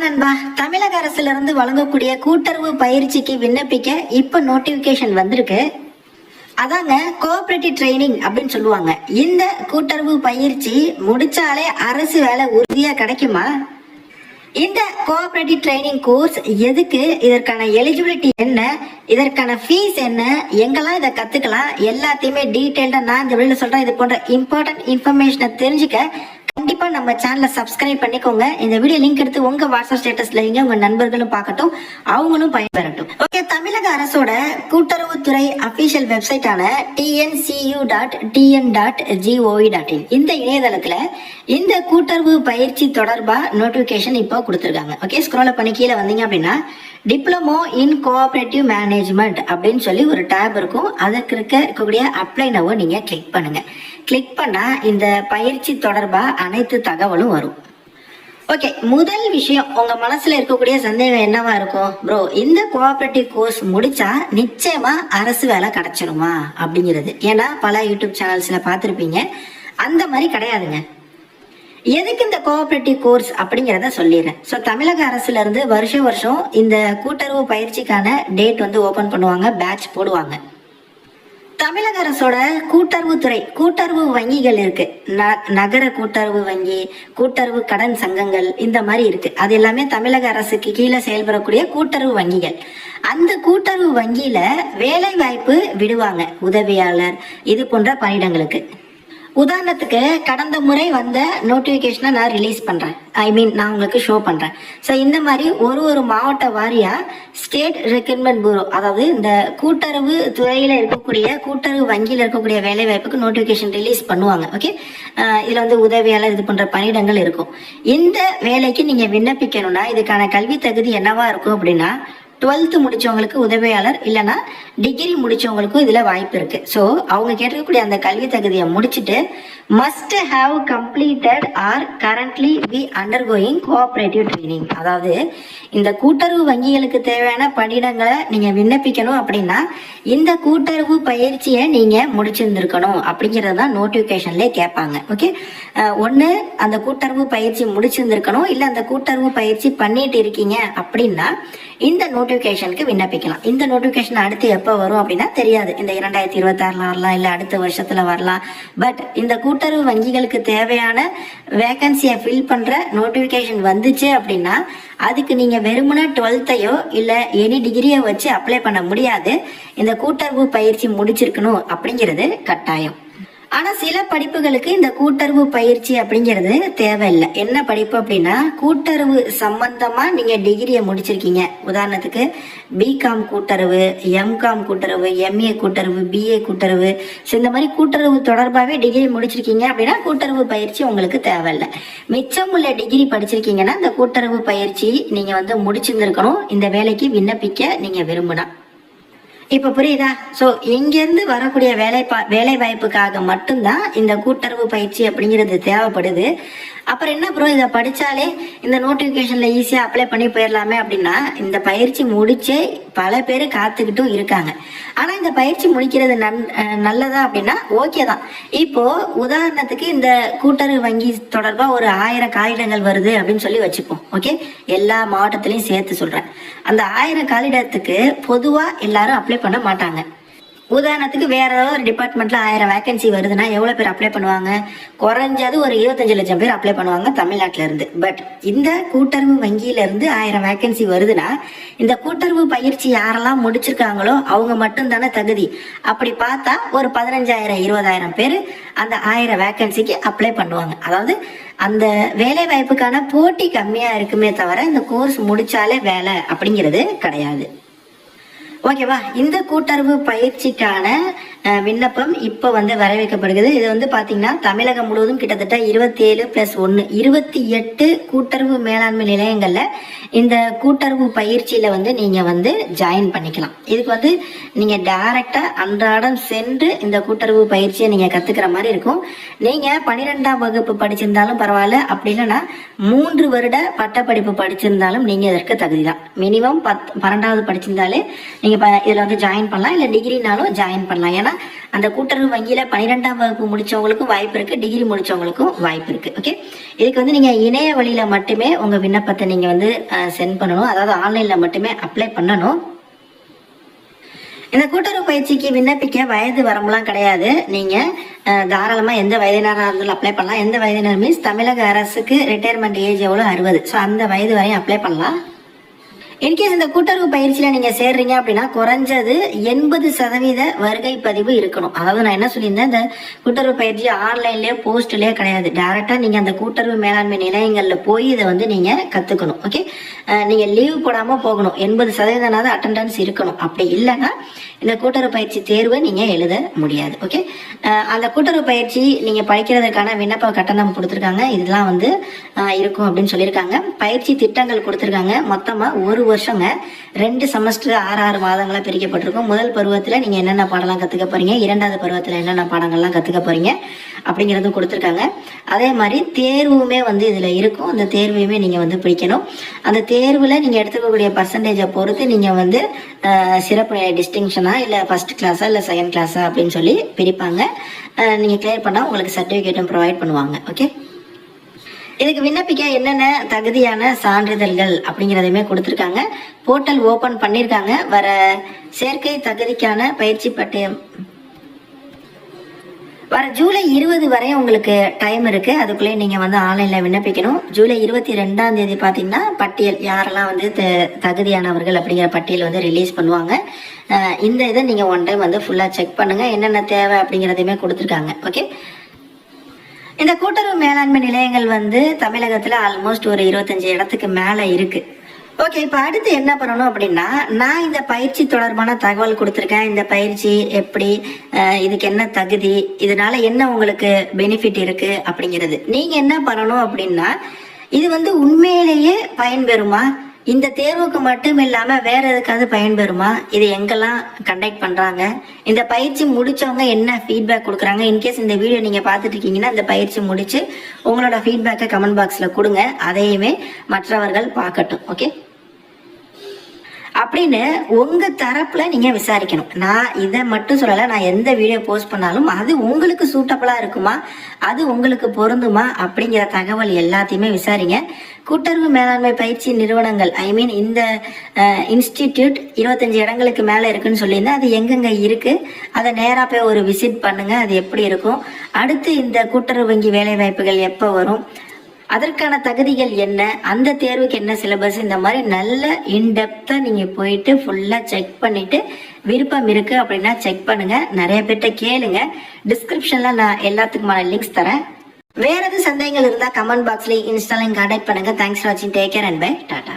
நண்பா, தமிழக அரசுல இருந்து வழங்கக்கூடிய கூட்டுறவு பயிற்சிக்கு விண்ணப்பிக்க இப்ப நோட்டிபிகேஷன் வந்திருக்கு. அதாங்க கோஆபரேட்டிவ் ட்ரைனிங் அப்படின்னு சொல்லுவாங்க. இந்த கூட்டுறவு பயிற்சி முடிச்சாலே அரசு வேலை உறுதியா கிடைக்குமா? இந்த கோஆபரேட்டிவ் ட்ரைனிங் கோர்ஸ் எதுக்கு, இதற்கான எலிஜிபிலிட்டி என்ன, இதற்கான ஃபீஸ் என்ன, எங்கெல்லாம் இதை கத்துக்கலாம், எல்லாத்தையுமே டீட்டெயில்டா நான் இந்த வீடியோல சொல்றேன். இது போன்ற இம்பார்ட்டன்ட் இன்ஃபர்மேஷனை தெரிஞ்சுக்க கண்டிப்பா நம்ம சேனலை சப்ஸ்கிரைப் பண்ணிக்கோங்க. இந்த வீடியோ லிங்க் எடுத்து உங்க வாட்ஸ்அப் ஸ்டேட்டஸ்ல வைங்க, உங்க நண்பர்களும் பார்க்கட்டும், அவங்களும் பயன்பெறட்டும். ஓகே, தமிழக அரசோட கூட்டுறவுத்துறை அபிஷியல் வெப்சைட்டான tncu.tn.gov.in இந்த இணையதளத்துல இந்த கூட்டுறவு பயிற்சி தொடர்பா நோட்டிபிகேஷன் இப்போ கொடுத்துருக்காங்க. ஓகே, ஸ்க்ரோல் பண்ணி கீழே வந்தீங்க அப்படின்னா டிப்ளமோ இன் கோஆபரேட்டிவ் மேனேஜ்மெண்ட் அப்படின்னு சொல்லி ஒரு டேப் இருக்கும். அதுக்கு இருக்கக்கூடிய அப்ளை நவ் நீங்க கிளிக் பண்ணுங்க. கிளிக் பண்ணா இந்த பயிற்சி தொடர்பா அனைத்து தகவலும் வரும். ஓகே, முதல் விஷயம், உங்க மனசுல இருக்கக்கூடிய சந்தேகம் என்னவா இருக்கும்? ப்ரோ, இந்த கோஆபரேட்டிவ் கோர்ஸ் முடிச்சா நிச்சயமா அரசு வேலை கிடைச்சிருமா அப்படிங்கிறது. ஏன்னா பல யூடியூப் சேனல்ஸ்ல பார்த்துருப்பீங்க, அந்த மாதிரி கிடையாதுங்க. எதுக்கு இந்த கோஆபரேட்டிவ் கோர்ஸ் அப்படிங்கிறத சொல்லிடுறேன். ஸோ தமிழக அரசுல இருந்து வருஷம் இந்த கூட்டுறவு பயிற்சிக்கான டேட் வந்து ஓபன் பண்ணுவாங்க, பேட்ச் போடுவாங்க. தமிழக அரசோட கூட்டுறவுத்துறை கூட்டுறவு வங்கிகள் இருக்கு, நகர கூட்டுறவு வங்கி, கூட்டுறவு கடன் சங்கங்கள், இந்த மாதிரி இருக்கு. அது எல்லாமே தமிழக அரசுக்கு கீழே செயல்படக்கூடிய கூட்டுறவு வங்கிகள். அந்த கூட்டுறவு வங்கியில வேலை வாய்ப்பு விடுவாங்க, உதவியாளர் இது போன்ற பணியிடங்களுக்கு. உதாரணத்துக்கு கடந்த முறை வந்த நோட்டிபிகேஷனை நான் ரிலீஸ் பண்றேன், நான் உங்களுக்கு ஷோ பண்றேன். ஸோ இந்த மாதிரி ஒரு மாவட்ட வாரியா ஸ்டேட் ரெக்ரூட்மெண்ட் பியூரோ, அதாவது இந்த கூட்டுறவு துறையில இருக்கக்கூடிய கூட்டுறவு வங்கியில இருக்கக்கூடிய வேலை வாய்ப்புக்கு நோட்டிபிகேஷன் ரிலீஸ் பண்ணுவாங்க. ஓகே, இதுல வந்து உதவியாளர் இது போன்ற பணியிடங்கள் இருக்கும். இந்த வேலைக்கு நீங்க விண்ணப்பிக்கணும்னா இதுக்கான கல்வி தகுதி என்னவா இருக்கும் அப்படின்னா 12th முடிச்சவங்களுக்கு உதவியாளர், இல்லைன்னா டிகிரி முடிச்சவங்களுக்கும் இதுல வாய்ப்பு இருக்கு. ஸோ அவங்க கேட்டிருக்கக்கூடிய அந்த கல்வி தகுதியை முடிச்சுட்டு must have completed or currently be undergoing cooperative training. அதாவது இந்த கூட்டுறவு வங்கிகளுக்கு தேவையான பணியிடங்களை நீங்க விண்ணப்பிக்கணும் அப்படின்னா இந்த கூட்டுறவு பயிற்சியை நீங்க முடிச்சிருந்திருக்கணும் அப்படிங்கறதான் நோட்டிபிகேஷன்ல கேட்பாங்க. ஓகே, ஒன்னு அந்த கூட்டுறவு பயிற்சி முடிச்சிருந்திருக்கணும், இல்ல அந்த கூட்டுறவு பயிற்சி பண்ணிட்டு இருக்கீங்க அப்படின்னா இந்த நோட்டிபிகேஷனுக்கு விண்ணப்பிக்கலாம். இந்த நோட்டிபிகேஷன் அடுத்து எப்போ வரும் அப்படின்னா தெரியாது, இந்த 2026 வரலாம், இல்ல அடுத்த வருஷத்துல வரலாம். பட் இந்த கூட்டுறவு வங்கிகளுக்கு தேவையான வேகன்சியை ஃபில் பண்ற நோட்டிபிகேஷன் வந்துச்சு அப்படின்னா அதுக்கு நீங்க வெறுமனே 12th இல்ல எனி டிகிரியை வச்சு அப்ளை பண்ண முடியாது. இந்த கூட்டுறவு பயிற்சி முடிச்சிருக்கணும் அப்படிங்கிறது கட்டாயம். ஆனா சில படிப்புகளுக்கு இந்த கூட்டுறவு பயிற்சி அப்படிங்கிறது தேவையில்லை. என்ன படிப்பு அப்படின்னா கூட்டுறவு சம்பந்தமா நீங்க டிகிரியை முடிச்சிருக்கீங்க. உதாரணத்துக்கு பிகாம் கூட்டுறவு, எம்காம் கூட்டுறவு, எம்ஏ கூட்டுறவு, பிஏ கூட்டுறவு, இந்த மாதிரி கூட்டுறவு தொடர்பாகவே டிகிரி முடிச்சிருக்கீங்க அப்படின்னா கூட்டுறவு பயிற்சி உங்களுக்கு தேவையில்லை. மிச்சம் உள்ள டிகிரி படிச்சிருக்கீங்கன்னா இந்த கூட்டுறவு பயிற்சி நீங்க வந்து முடிச்சிருந்திருக்கணும் இந்த வேலைக்கு விண்ணப்பிக்க நீங்க விரும்பினா. இப்ப புரியுதா? சோ இங்கிருந்து வரக்கூடிய வேலை வாய்ப்புக்காக மட்டும்தான் இந்த கூட்டுறவு பயிற்சி அப்படிங்கிறது தேவைப்படுது. அப்புறம் என்ன ப்ரோ, இதை படிச்சாலே இந்த நோட்டிபிகேஷன்ல ஈஸியா அப்ளை பண்ணி போயிடலாமே அப்படின்னா இந்த பயிற்சி முடிச்சே பல பேர் காத்துக்கிட்டும் இருக்காங்க. ஆனா இந்த பயிற்சி முடிக்கிறது நல்லதா அப்படின்னா ஓகே தான். இப்போ உதாரணத்துக்கு இந்த கூட்டுறவு வங்கி தொடர்பா ஒரு 1000 காலிடங்கள் வருது அப்படின்னு சொல்லி வச்சுப்போம். ஓகே, எல்லா மாவட்டத்திலையும் சேர்த்து சொல்றேன். அந்த 1000 காலிடத்துக்கு பொதுவா எல்லாரும் அப்ளை பண்ண மாட்டாங்க. உதாரணத்துக்கு வேற ஏதாவது ஒரு டிபார்ட்மெண்ட்ல 1000 வேகன்சி வருதுன்னா எவ்வளவு பேர் அப்ளை பண்ணுவாங்க? குறைஞ்சது ஒரு 25 லட்சம் பேர் அப்ளை பண்ணுவாங்க தமிழ்நாட்டில இருந்து. பட் இந்த கூட்டுறவு வங்கியில இருந்து 1000 வேகன்சி வருதுன்னா இந்த கூட்டுறவு பயிற்சி யாரெல்லாம் முடிச்சிருக்காங்களோ அவங்க மட்டும் தானே தகுதி. அப்படி பார்த்தா ஒரு 15,000 20,000 பேர் அந்த 1000 வேகன்சிக்கு அப்ளை பண்ணுவாங்க. அதாவது அந்த வேலை வாய்ப்புக்கான போட்டி கம்மியா இருக்குமே தவிர இந்த கோர்ஸ் முடிச்சாலே வேலை அப்படிங்கிறது கிடையாது. ஓகேவா? இந்த கூட்டுறவு பயிற்சிக்கான விண்ணப்பம் இப்போ வந்து வரவேற்கப்படுகிறது. இது வந்து பாத்தீங்கன்னா தமிழகம் முழுவதும் கிட்டத்தட்ட 27+1 28 கூட்டுறவு மேலாண்மை நிலையங்கள்ல இந்த கூட்டுறவு பயிற்சியில வந்து நீங்க வந்து ஜாயின் பண்ணிக்கலாம். இதுக்கு வந்து நீங்க டைரக்டா அன்றாடம் சென்று இந்த கூட்டுறவு பயிற்சியை நீங்க கத்துக்கிற மாதிரி இருக்கும். நீங்க 12ஆம் வகுப்பு படிச்சிருந்தாலும் பரவாயில்ல, அப்படி இல்லைன்னா 3 வருட பட்டப்படிப்பு படிச்சிருந்தாலும் நீங்க இதற்கு தகுதி தான். மினிமம் 12வது படிச்சிருந்தாலே நீங்க இதுல வந்து ஜாயின் பண்ணலாம், இல்ல டிகிரினாலும் ஜாயின் பண்ணலாம். ஏன்னா அந்த கூட்டுறவு வங்கியில 12ஆம் வகுப்பு முடிச்சவங்களுக்கும் வாய்ப்பு இருக்கு, டிகிரி முடிச்சவங்களுக்கும் வாய்ப்பு இருக்கு. ஓகே, இதுக்கு வந்து நீங்க இணைய வழியில மட்டுமே உங்க விண்ணப்பத்தை நீங்க வந்து சென்ட் பண்ணணும், அதாவது ஆன்லைன்ல மட்டுமே அப்ளை பண்ணணும். இந்த கூட்டுறவு பயிற்சிக்கு விண்ணப்பிக்க வயது வரம்புலாம் கிடையாது. நீங்க தாராளமா எந்த வயதினராக இருந்தாலும் அப்ளை பண்ணலாம். எந்த வயதினர் மீன்ஸ் தமிழக அரசுக்கு ரிட்டையர்மெண்ட் ஏஜ் எவ்வளோ 60, ஸோ அந்த வயது வரையும் அப்ளை பண்ணலாம். இன்கேஸ் இந்த கூட்டுறவு பயிற்சியில நீங்க சேர்றீங்க அப்படின்னா குறைஞ்சது 80% வருகை பதிவு இருக்கணும். அதாவது நான் என்ன சொல்லியிருந்தேன், இந்த கூட்டுறவு பயிற்சி ஆன்லைன்லயே போஸ்ட்லயே கிடையாது, டைரக்டா நீங்க அந்த கூட்டுறவு மேலாண்மை நிலையங்கள்ல போய் இதை வந்து நீங்க கத்துக்கணும். ஓகே, நீங்க லீவ் போடாம போகணும், 80% அட்டெண்டன்ஸ் இருக்கணும். அப்படி இல்லைன்னா இந்த கூட்டுறவு பயிற்சி தேர்வை நீங்க எழுத முடியாது. ஓகே, அந்த கூட்டுறவு பயிற்சி நீங்க படிக்கிறதுக்கான விண்ணப்ப கட்டணம் கொடுத்துருக்காங்க, இதெல்லாம் வந்து இருக்கும் அப்படின்னு சொல்லியிருக்காங்க. பயிற்சி திட்டங்கள் கொடுத்துருக்காங்க. மொத்தமா ஒரு வருஷங்க 2 செமஸ்டர் 6 மாதங்களா பிரிக்கப்பட்டிருக்கும். முதல் பருவத்துல நீங்க என்னென்ன பாடலாம் கத்துக்க போறீங்க, 2வது பருவத்துல என்னென்ன பாடங்கள்லாம் கத்துக்க போறீங்க அப்படிங்கறதும் கொடுத்துருக்காங்க. அதே மாதிரி தேர்வுமே வந்து இதுல இருக்கும், அந்த தேர்வையுமே நீங்க வந்து பிடிக்கணும். அந்த தேர்வுல நீங்க எடுத்துக்கக்கூடிய பர்சன்டேஜை பொறுத்து நீங்க வந்து சிறப்பு நிலை டிஸ்டிங்ஷனா இல்ல ஃபர்ஸ்ட் கிளாஸா இல்ல செகண்ட் கிளாஸா அப்படின்னு சொல்லி பிரிப்பாங்க. நீங்க கிளியர் பண்ணா உங்களுக்கு சர்டிபிகேட்டும் ப்ரொவைட் பண்ணுவாங்க. ஓகே, இதுக்கு விண்ணப்பிக்க என்னென்ன தகுதியான சான்றிதழ்கள் அப்படிங்கிறதையுமே கொடுத்துருக்காங்க. போர்ட்டல் ஓபன் பண்ணியிருக்காங்க. வர சேர்க்கை தகுதிக்கான பயிற்சி பட்டயம் வர ஜூலை 20 வரை உங்களுக்கு டைம் இருக்கு. அதுக்குள்ளே நீங்க வந்து ஆன்லைன்ல விண்ணப்பிக்கணும். ஜூலை 22ஆம் தேதி பாத்தீங்கன்னா பட்டியல் யாரெல்லாம் வந்து தகுதியானவர்கள் அப்படிங்கிற பட்டியல் வந்து ரிலீஸ் பண்ணுவாங்க. இந்த இதை நீங்க ஒன் டைம் வந்து ஃபுல்லா செக் பண்ணுங்க, என்னென்ன தேவை அப்படிங்கிறதையுமே கொடுத்துருக்காங்க. ஓகே, இந்த கூட்டுறவு மேலாண்மை நிலையங்கள் வந்து தமிழகத்துல ஆல்மோஸ்ட் ஒரு 25 இடத்துக்கு மேல இருக்கு. ஓகே, இப்போ அடுத்து என்ன பண்ணணும் அப்படின்னா, நான் இந்த பயிற்சி தொடர்பான தகவல் கொடுத்துருக்கேன். இந்த பயிற்சி எப்படி, இதுக்கு என்ன தகுதி, இதனால என்ன உங்களுக்கு பெனிஃபிட் இருக்கு அப்படிங்கிறது நீங்க என்ன பண்ணணும் அப்படின்னா, இது வந்து உண்மையிலேயே பயன்பெறுமா, இந்த தேர்வுக்கு மட்டும் இல்லாம வேற எதுக்காவது பயன்பெறுமா, இது எங்கெல்லாம் கண்டக்ட் பண்றாங்க, இந்த பயிற்சி முடிச்சவங்க என்ன ஃபீட்பேக் கொடுக்குறாங்க. இன்கேஸ் இந்த வீடியோ நீங்க பார்த்துட்டு இருக்கீங்கன்னா இந்த பயிற்சி முடிச்சு உங்களோட ஃபீட்பேக்கை கமெண்ட் பாக்ஸ்ல கொடுங்க, அதையுமே மற்றவர்கள் பார்க்கட்டும். ஓகே, அப்படின்னு உங்க தரப்புல நீங்க விசாரிக்கணும். நான் இதை மட்டும் சொல்லல, நான் எந்த வீடியோ போஸ்ட் பண்ணாலும் அது உங்களுக்கு சூட்டபிளா இருக்குமா, அது உங்களுக்கு பொருந்துமா அப்படிங்கிற தகவல் எல்லாத்தையுமே விசாரிங்க. கூட்டுறவு மேலாண்மை பயிற்சி நிறுவனங்கள் இந்த இன்ஸ்டிடியூட் 25 இடங்களுக்கு மேல இருக்குன்னு சொல்லியிருந்தேன். அது எங்கெங்க இருக்கு, அதை நேரா போய் ஒரு விசிட் பண்ணுங்க, அது எப்படி இருக்கும். அடுத்து இந்த கூட்டுறவு வங்கி வேலை வாய்ப்புகள் எப்போ வரும், அதற்கான தகுதிகள் என்ன, அந்த தேர்வுக்கு என்ன சிலபஸ், இந்த மாதிரி நல்ல இன்டெப்தா நீங்க போயிட்டு ஃபுல்லா செக் பண்ணிட்டு விருப்பம் இருக்கு அப்படின்னா செக் பண்ணுங்க. நிறைய பேர்ட்ட கேளுங்க. டிஸ்கிரிப்ஷன்ல நான் எல்லாத்துக்குமான லிங்க்ஸ் தரேன். வேற எதுவும் சந்தேகங்கள் இருந்தா கமெண்ட் பாக்ஸ்ல இன்ஸ்டாலையும் கான்டாக்ட் பண்ணுங்க. தேங்க்ஸ் ஃபார் வாட்சிங். Take care and bye. Tata.